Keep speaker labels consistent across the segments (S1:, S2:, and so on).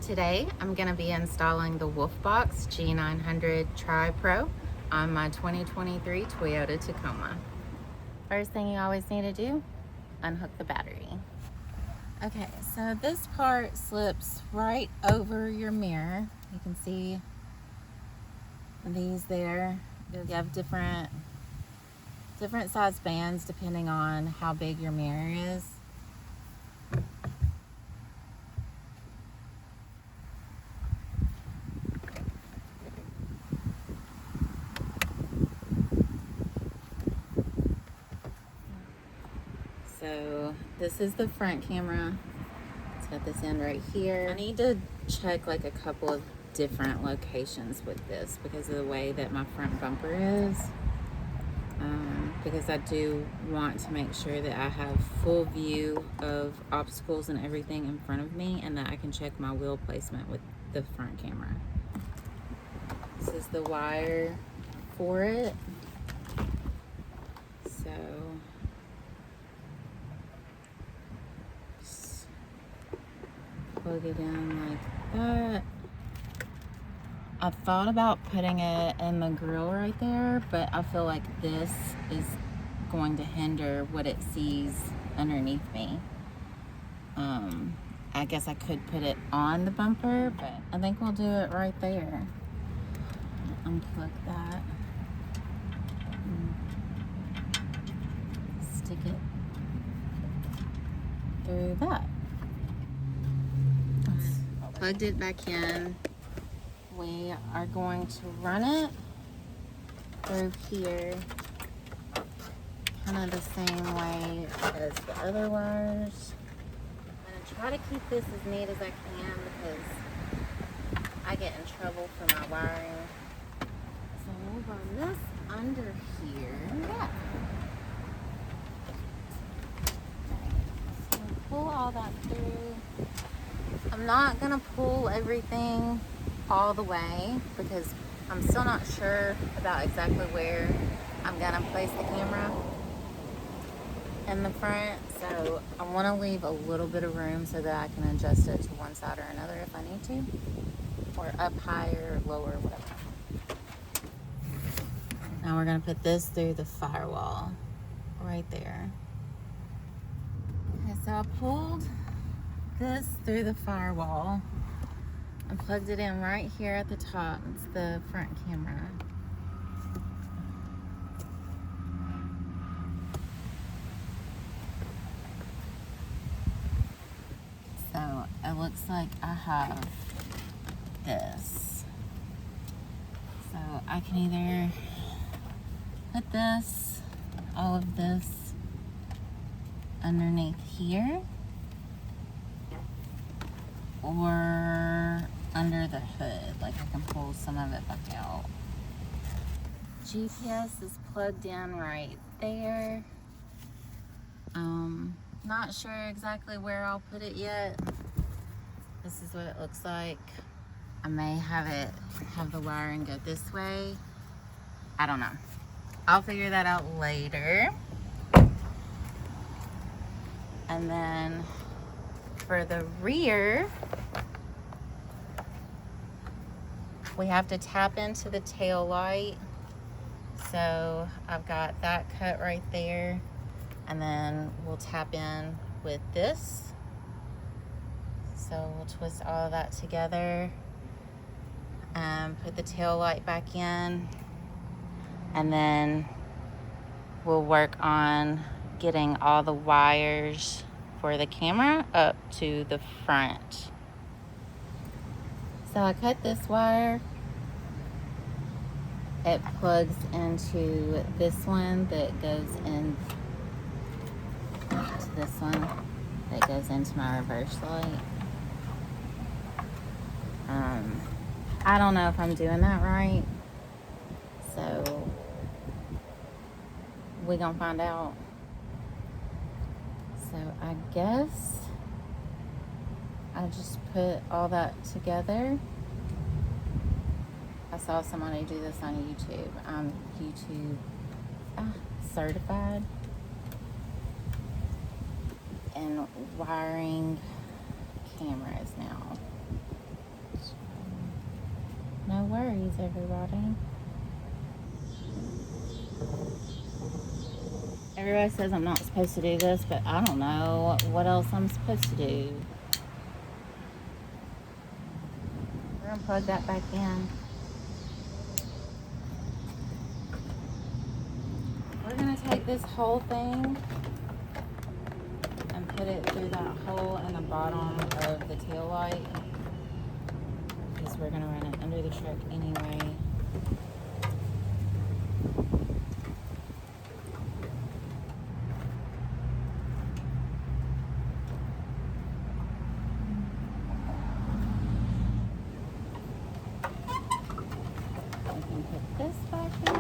S1: Today I'm going to be installing the Wolfbox G900 Tripro on my 2023 Toyota Tacoma. First thing you always need to do, unhook the battery. Okay, so this part slips right over your mirror. You can see these there. You have different size bands depending on how big your mirror is. So this is the front camera. It's got this end right here. I need to check like a couple of different locations with this because of the way that my front bumper is. Because I do want to make sure that I have full view of obstacles and everything in front of me, and that I can check my wheel placement with the front camera. This is the wire for it. So just plug it in like that. I thought about putting it in the grill right there, but I feel like this is going to hinder what it sees underneath me. I guess I could put it on the bumper, but I think we'll do it right there. Unplug that. Stick it through that. Plugged it back in. We are going to run it through here, kind of the same way as the other wires. I'm going to try to keep this as neat as I can because I get in trouble for my wiring. So we'll run this under here. Yeah. So we'll pull all that through. I'm not going to pull everything all the way because I'm still not sure about exactly where I'm gonna place the camera in the front, so I want to leave a little bit of room so that I can adjust it to one side or another if I need to, or up higher or lower, whatever. Now we're gonna put this through the firewall right there. Okay, so I pulled this through the firewall. I plugged it in right here at the top. It's the front camera. So it looks like I have this. So I can either put this, all of this, underneath here, or under the hood, like I can pull some of it back out. GPS is plugged in right there. Not sure exactly where I'll put it yet. This is what it looks like. I may have the wiring go this way. I don't know. I'll figure that out later. And then for the rear, we have to tap into the tail light. So I've got that cut right there. And then we'll tap in with this. So we'll twist all of that together and put the tail light back in. And then we'll work on getting all the wires for the camera up to the front. So I cut this wire. It plugs into this one that goes in to this one that goes into my reverse light. I don't know if I'm doing that right, so we're gonna find out. So I guess I just put all that together. I saw somebody do this on YouTube. I'm YouTube certified in wiring cameras now. batteries, everybody. Everybody says I'm not supposed to do this, but I don't know what else I'm supposed to do. We're gonna plug that back in. We're gonna take this whole thing and put it through that hole in the bottom of the tail light, because we're gonna run it under the truck anyway. We can put this back in.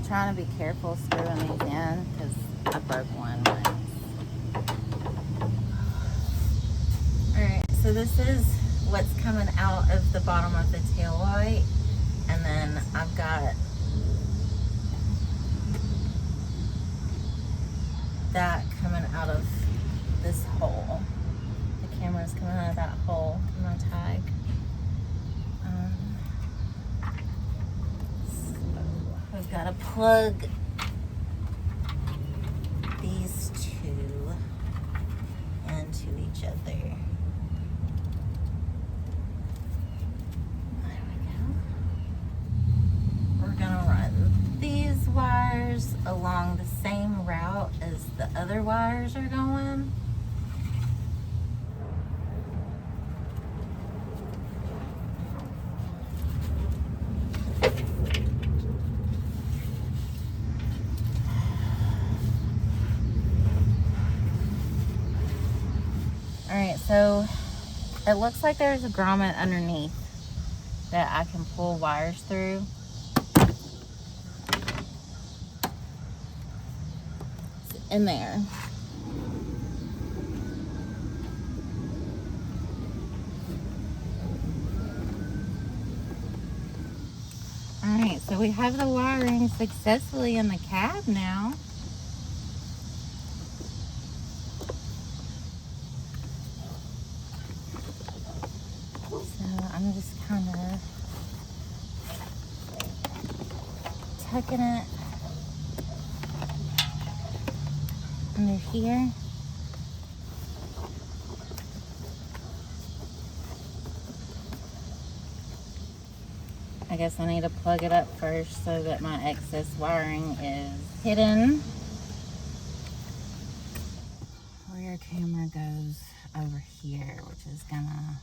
S1: Trying to be careful screwing these in because I broke one once. Alright, so this is what's coming out of the bottom of the tail light, and then I've got that coming out of this hole. The camera's coming out of that hole in my tag. We've got to plug these two into each other. There we go. We're gonna run these wires along the same route as the other wires are going. Alright, so it looks like there's a grommet underneath that I can pull wires through. It's in there. Alright, so we have the wiring successfully in the cab now. I'm just kind of tucking it under here. I guess I need to plug it up first so that my excess wiring is hidden. Rear camera goes over here, which is gonna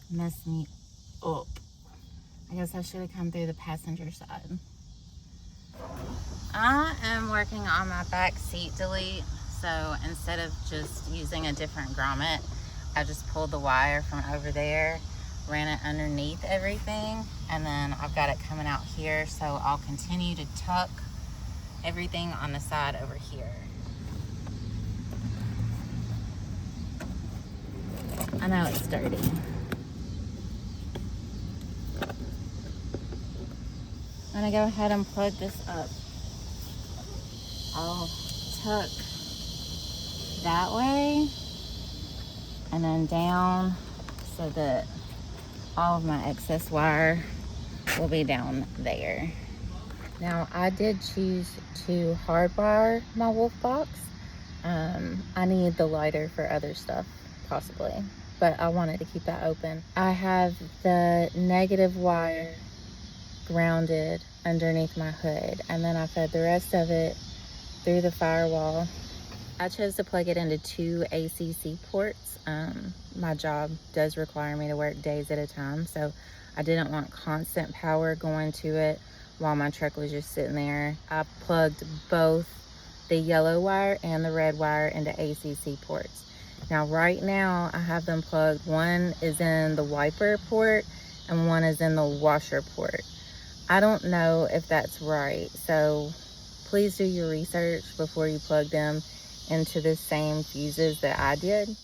S1: mess me up. I guess I should have come through the passenger side. I am working on my back seat delete, so instead of just using a different grommet, I just pulled the wire from over there, ran it underneath everything, and then I've got it coming out here, so I'll continue to tuck everything on the side over here. I know it's dirty. I'm gonna go ahead and plug this up. I'll tuck that way and then down so that all of my excess wire will be down there. Now, I did choose to hardwire my Wolfbox. I need the lighter for other stuff, possibly, but I wanted to keep that open. I have the negative wire grounded underneath my hood, and then I fed the rest of it through the firewall. I chose to plug it into 2 ACC ports. My job does require me to work days at a time, so I didn't want constant power going to it while my truck was just sitting there. I plugged both the yellow wire and the red wire into ACC ports. Now right now I have them plugged. One is in the wiper port and one is in the washer port. I don't know if that's right, so please do your research before you plug them into the same fuses that I did.